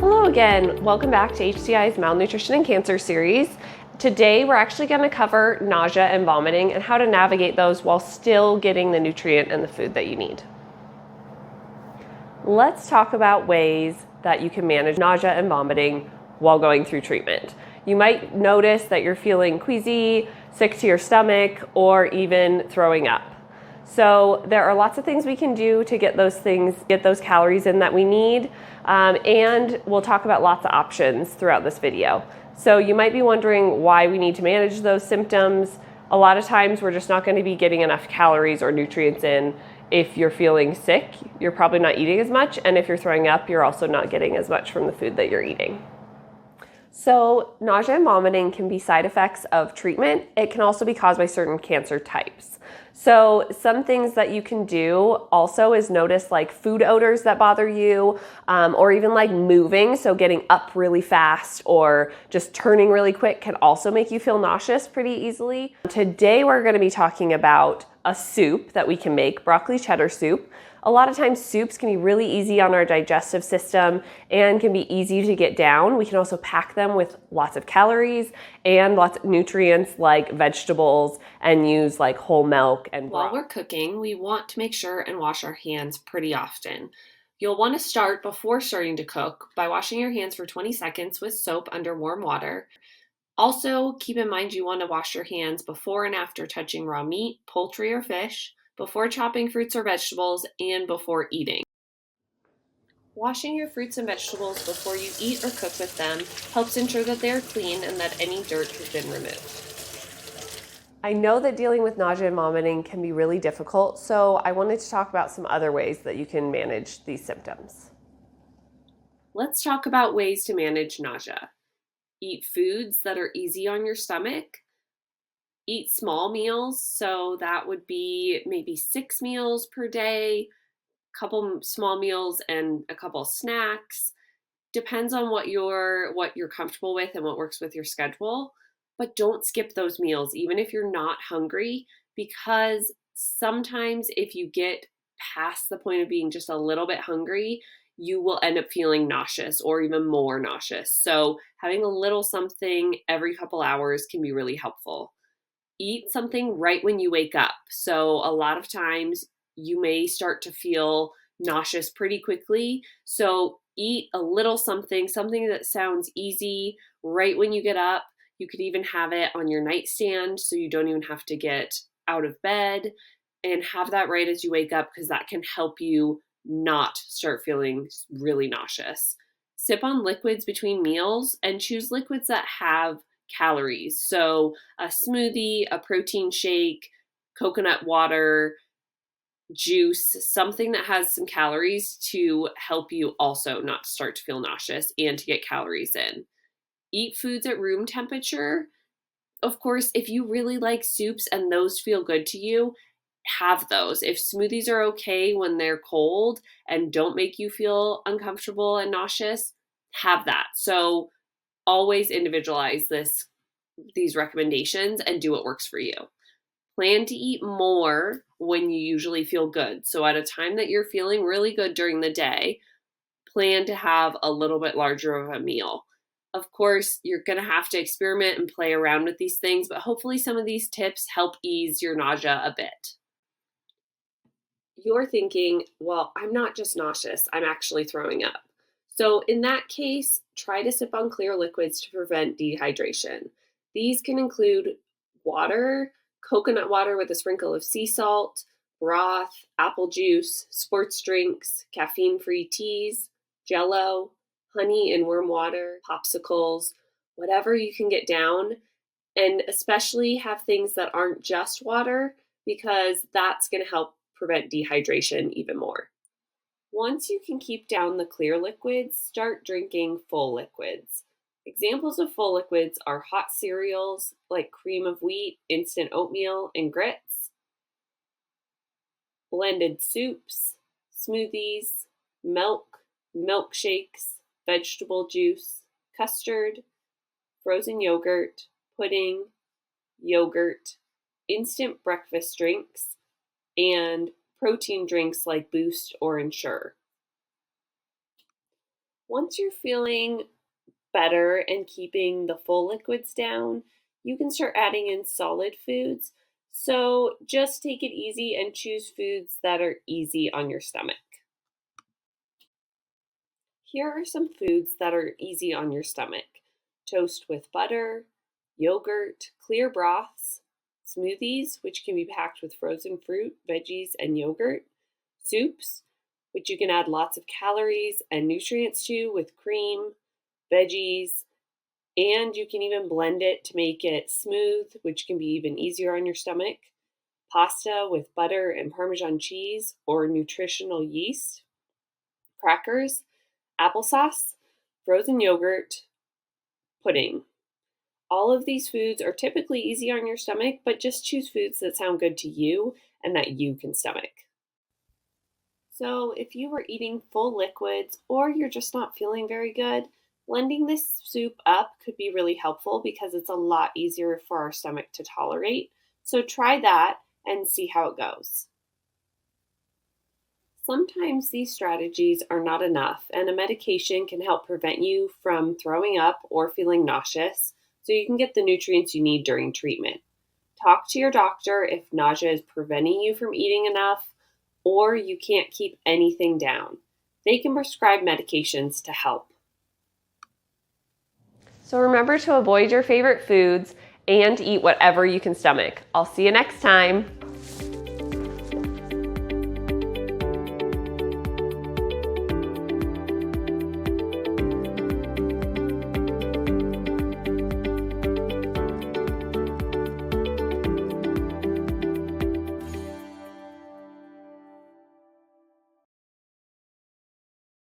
Hello again. Welcome back to HCI's Malnutrition and Cancer series. Today we're actually going to cover nausea and vomiting and how to navigate those while still getting the nutrient and the food that you need. Let's talk about ways that you can manage nausea and vomiting while going through treatment. You might notice that you're feeling queasy, sick to your stomach, or even throwing up. So there are lots of things we can do to get those calories in that we need, and we'll talk about lots of options throughout this video. So you might be wondering why we need to manage those symptoms. A lot of times we're just not going to be getting enough calories or nutrients in. If you're feeling sick, you're probably not eating as much, and if you're throwing up, you're also not getting as much from the food that you're eating. So nausea and vomiting can be side effects of treatment. It can also be caused by certain cancer types. So some things that you can do also is notice like food odors that bother you, or even like moving. So getting up really fast or just turning really quick can also make you feel nauseous pretty easily. Today we're going to be talking about a soup that we can make, broccoli cheddar soup. A lot of times soups can be really easy on our digestive system and can be easy to get down. We can also pack them with lots of calories and lots of nutrients like vegetables and use like whole milk and broth. While we're cooking, we want to make sure and wash our hands pretty often. You'll want to start before starting to cook by washing your hands for 20 seconds with soap under warm water. Also, keep in mind you want to wash your hands before and after touching raw meat, poultry, or fish, before chopping fruits or vegetables, and before eating. Washing your fruits and vegetables before you eat or cook with them helps ensure that they are clean and that any dirt has been removed. I know that dealing with nausea and vomiting can be really difficult, so I wanted to talk about some other ways that you can manage these symptoms. Let's talk about ways to manage nausea. Eat foods that are easy on your stomach. Eat small meals, so that would be maybe 6 meals per day, a couple small meals and a couple snacks. Depends on what you're comfortable with and what works with your schedule. But don't skip those meals, even if you're not hungry, because sometimes if you get past the point of being just a little bit hungry, you will end up feeling nauseous or even more nauseous. So having a little something every couple hours can be really helpful. Eat something right when you wake up. So a lot of times you may start to feel nauseous pretty quickly. So eat a little something that sounds easy right when you get up. You could even have it on your nightstand so you don't even have to get out of bed, and have that right as you wake up because that can help you not start feeling really nauseous. Sip on liquids between meals and choose liquids that have calories. So a smoothie, a protein shake, coconut water, juice, something that has some calories to help you also not start to feel nauseous and to get calories in. Eat foods at room temperature. Of course, if you really like soups and those feel good to you, have those. If smoothies are okay when they're cold and don't make you feel uncomfortable and nauseous, have that. So always individualize these recommendations and do what works for you. Plan to eat more when you usually feel good. So at a time that you're feeling really good during the day, plan to have a little bit larger of a meal. Of course, you're going to have to experiment and play around with these things, but hopefully some of these tips help ease your nausea a bit. You're thinking, well, I'm not just nauseous, I'm actually throwing up. So in that case, try to sip on clear liquids to prevent dehydration. These can include water, coconut water with a sprinkle of sea salt, broth, apple juice, sports drinks, caffeine-free teas, Jell-O, honey and worm water, popsicles, whatever you can get down, and especially have things that aren't just water because that's going to help prevent dehydration even more. Once you can keep down the clear liquids, start drinking full liquids. Examples of full liquids are hot cereals like cream of wheat, instant oatmeal, and grits, blended soups, smoothies, milk, milkshakes, vegetable juice, custard, frozen yogurt, pudding, yogurt, instant breakfast drinks, and protein drinks like Boost or Ensure. Once you're feeling better and keeping the full liquids down, you can start adding in solid foods. So just take it easy and choose foods that are easy on your stomach. Here are some foods that are easy on your stomach: toast with butter, yogurt, clear broths, smoothies, which can be packed with frozen fruit, veggies, and yogurt, soups, which you can add lots of calories and nutrients to with cream, veggies, and you can even blend it to make it smooth, which can be even easier on your stomach, pasta with butter and Parmesan cheese or nutritional yeast, crackers, applesauce, frozen yogurt, pudding. All of these foods are typically easy on your stomach, but just choose foods that sound good to you and that you can stomach. So, if you were eating full liquids or you're just not feeling very good, blending this soup up could be really helpful because it's a lot easier for our stomach to tolerate. So, try that and see how it goes. Sometimes these strategies are not enough, and a medication can help prevent you from throwing up or feeling nauseous so you can get the nutrients you need during treatment. Talk to your doctor if nausea is preventing you from eating enough or you can't keep anything down. They can prescribe medications to help. So remember to avoid your favorite foods and eat whatever you can stomach. I'll see you next time.